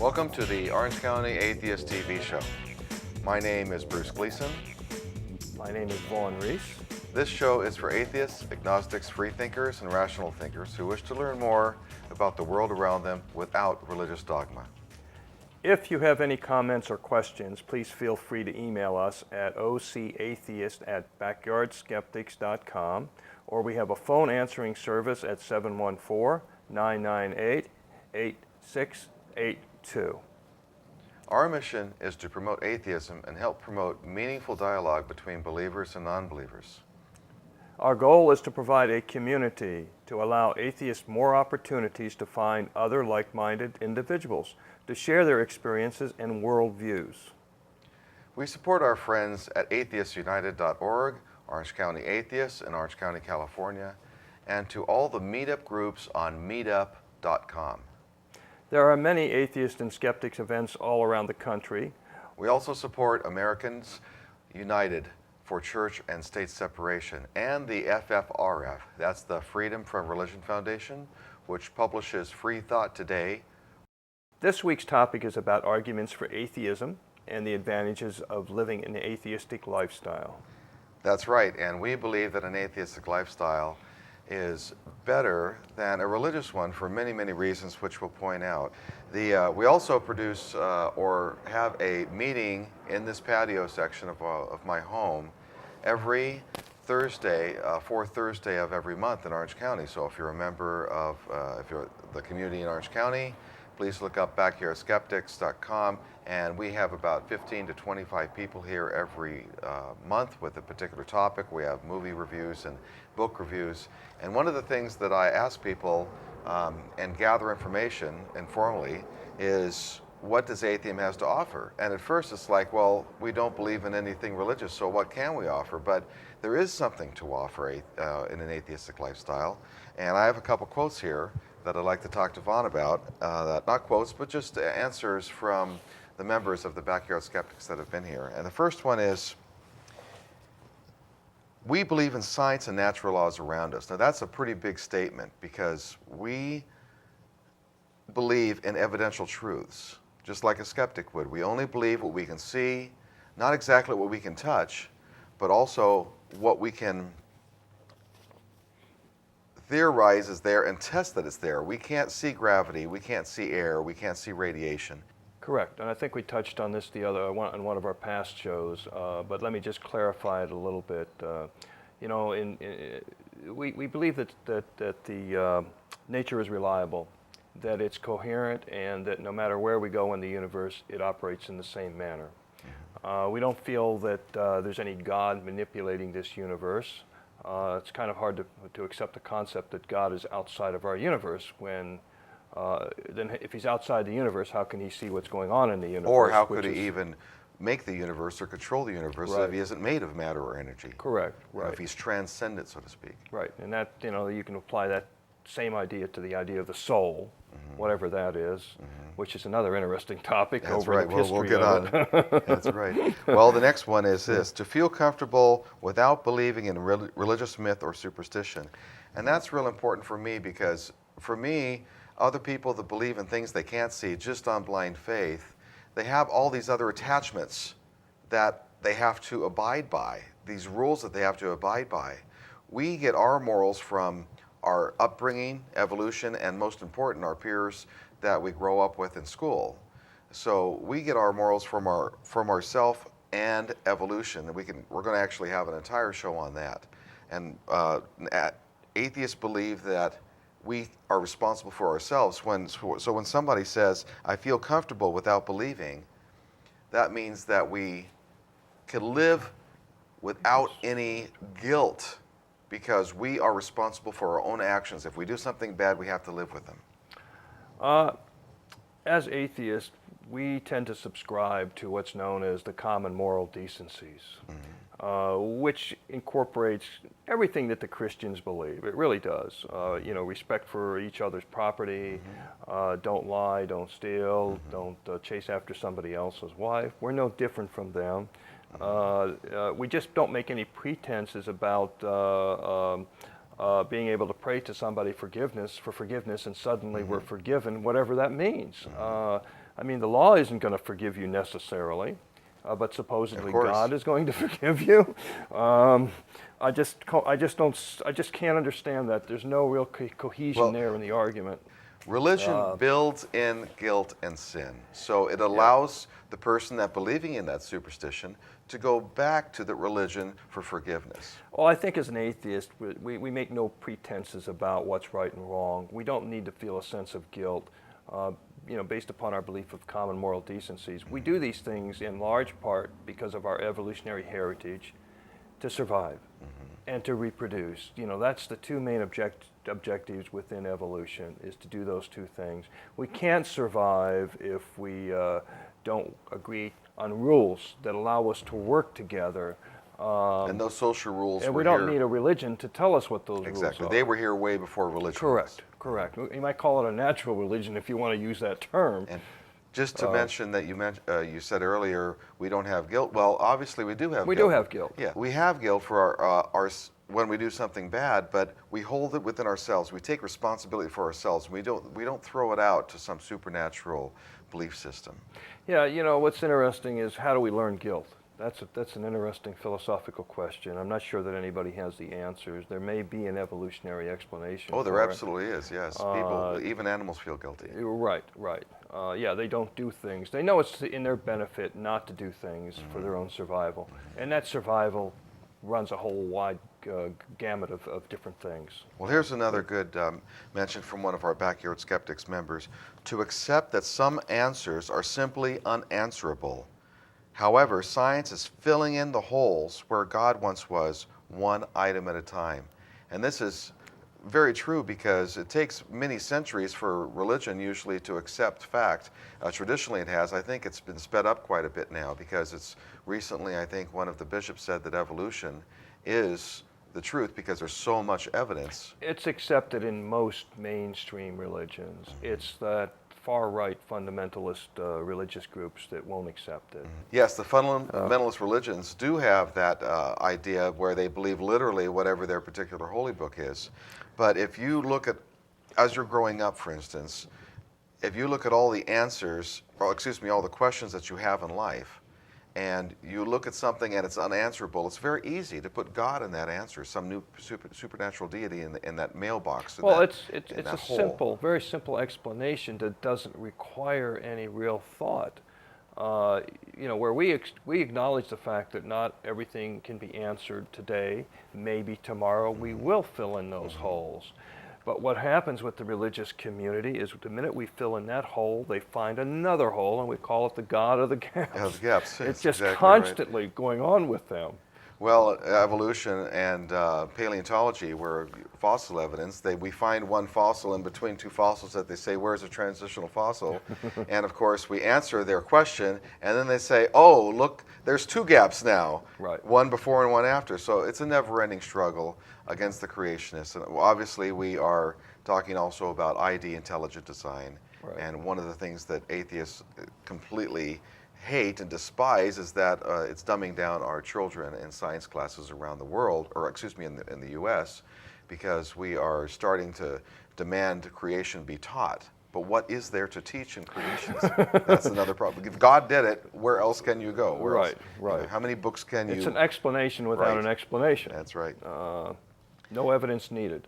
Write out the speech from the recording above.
Welcome to the Orange County Atheist TV show. My name is Bruce Gleason. My name is Vaughn Reese. This show is for atheists, agnostics, freethinkers, and rational thinkers who wish to learn more about the world around them without religious dogma. If you have any comments or questions, please feel free to email us at ocatheist@backyardskeptics.com, or we have a phone answering service at 714-998-8682. Our mission is to promote atheism and help promote meaningful dialogue between believers and non-believers. Our goal is to provide a community to allow atheists more opportunities to find other like-minded individuals to share their experiences and worldviews. We support our friends at atheistunited.org, Orange County Atheists in Orange County, California, and to all the meetup groups on meetup.com. There are many atheist and skeptics events all around the country. We also support Americans United for Church and State Separation and the FFRF, that's the Freedom from Religion Foundation, which publishes Free Thought Today. This week's topic is about arguments for atheism and the advantages of living an atheistic lifestyle. That's right, and we believe that an atheistic lifestyle is better than a religious one for many, many reasons, which we'll point out. We also produce or have a meeting in this patio section of my home every Thursday, fourth Thursday of every month in Orange County. So if you're a member of if you're the community in Orange County, please look up backyardskeptics.com, and we have about 15 to 25 people here every month with a particular topic. We have movie reviews and book reviews, and one of the things that I ask people and gather information informally is, what does atheism has to offer? And at first it's like, well, we don't believe in anything religious, so what can we offer? But there is something to offer in an atheistic lifestyle, and I have a couple quotes here that I'd like to talk to Vaughn about, not quotes, but just answers from the members of the Backyard Skeptics that have been here. And the first one is, we believe in science and natural laws around us. Now that's a pretty big statement, because we believe in evidential truths, just like a skeptic would. We only believe what we can see, not exactly what we can touch, but also what we can theorize is there and test that it's there. We can't see gravity, we can't see air, we can't see radiation. Correct, and I think we touched on this on one of our past shows, but let me just clarify it a little bit. We believe that the nature is reliable, that it's coherent, and that no matter where we go in the universe, it operates in the same manner. We don't feel that there's any God manipulating this universe. It's kind of hard to accept the concept that God is outside of our universe when then if he's outside the universe, how can he see what's going on in the universe? Or how could he even make the universe or control the universe Right. if he isn't made of matter or energy? Correct, right. If he's transcendent, so to speak. Right, and that, you can apply that same idea to the idea of the soul, whatever that is, which is another interesting topic. That's over right. the We'll history get of on. it. That's right. Well, the next one is this: to feel comfortable without believing in religious myth or superstition. And that's real important for me, because for me, other people that believe in things they can't see just on blind faith, they have all these other attachments that they have to abide by, these rules that they have to abide by. We get our morals from our upbringing, evolution, and most important, our peers that we grow up with in school. So we get our morals from ourself and evolution, and we're going to actually have an entire show on that. And atheists believe that we are responsible for ourselves. So when somebody says, I feel comfortable without believing, that means that we can live without any guilt, because we are responsible for our own actions. If we do something bad, we have to live with them. As atheists, we tend to subscribe to what's known as the common moral decencies, which incorporates everything that the Christians believe. It really does. Respect for each other's property, don't lie, don't steal, don't chase after somebody else's wife. We're no different from them. We just don't make any pretenses about being able to pray to somebody for forgiveness, and suddenly we're forgiven, whatever that means. I mean, the law isn't going to forgive you necessarily, but supposedly God is going to forgive you. I just can't understand that. There's no real cohesion there in the argument. Religion builds in guilt and sin. So it allows the person that believing in that superstition to go back to the religion for forgiveness. Well, I think as an atheist, we make no pretenses about what's right and wrong. We don't need to feel a sense of guilt, based upon our belief of common moral decencies. We do these things in large part because of our evolutionary heritage to survive and to reproduce. That's the two main objectives within evolution, is to do those two things. We can't survive if we don't agree on rules that allow us to work together. And those social rules and were we don't here. need a religion to tell us what those rules are. They were here way before religion. Correct. You might call it a natural religion if you want to use that term. And just to mention that you said earlier we don't have guilt. Well, obviously we do have guilt. We do have guilt. Yeah, we have guilt for our when we do something bad, but we hold it within ourselves. We take responsibility for ourselves. We don't throw it out to some supernatural belief system. Yeah, what's interesting is, how do we learn guilt? That's an interesting philosophical question. I'm not sure that anybody has the answers. There may be an evolutionary explanation. Oh, there absolutely is, yes. People, even animals feel guilty. Right. They don't do things. They know it's in their benefit not to do things for their own survival. And that survival runs a whole wide gamut of different things. Well, here's another good mention from one of our Backyard Skeptics members. To accept that some answers are simply unanswerable. However, science is filling in the holes where God once was, one item at a time. And this is very true because it takes many centuries for religion usually to accept fact. Traditionally it has. I think it's been sped up quite a bit now because it's recently, I think one of the bishops said that evolution is the truth because there's so much evidence. It's accepted in most mainstream religions. It's that far-right fundamentalist religious groups that won't accept it. Yes, the fundamentalist religions do have that idea where they believe literally whatever their particular holy book is. But if you look at, as you're growing up, for instance, if you look at all the answers, or all the questions that you have in life, and you look at something and it's unanswerable, it's very easy to put God in that answer, some new supernatural deity in that mailbox. Well, it's a very simple explanation that doesn't require any real thought. Where we acknowledge the fact that not everything can be answered today, maybe tomorrow we will fill in those holes. But what happens with the religious community is the minute we fill in that hole, they find another hole, and we call it the God of the gaps. Of the gaps. It's just exactly constantly going on with them. Well, evolution and paleontology were fossil evidence. We find one fossil in between two fossils that they say, where's a transitional fossil? And of course, we answer their question, and then they say, oh, look, there's two gaps now. Right. One before and one after. So it's a never-ending struggle against the creationists. And obviously, we are talking also about ID, intelligent design. Right. And one of the things that atheists completely hate and despise is that it's dumbing down our children in science classes around the world, or in the U.S., because we are starting to demand creation be taught. But what is there to teach in creation? That's another problem. If God did it, where else can you go? Where else? How many books can you? It's an explanation without an explanation. That's right. No evidence needed.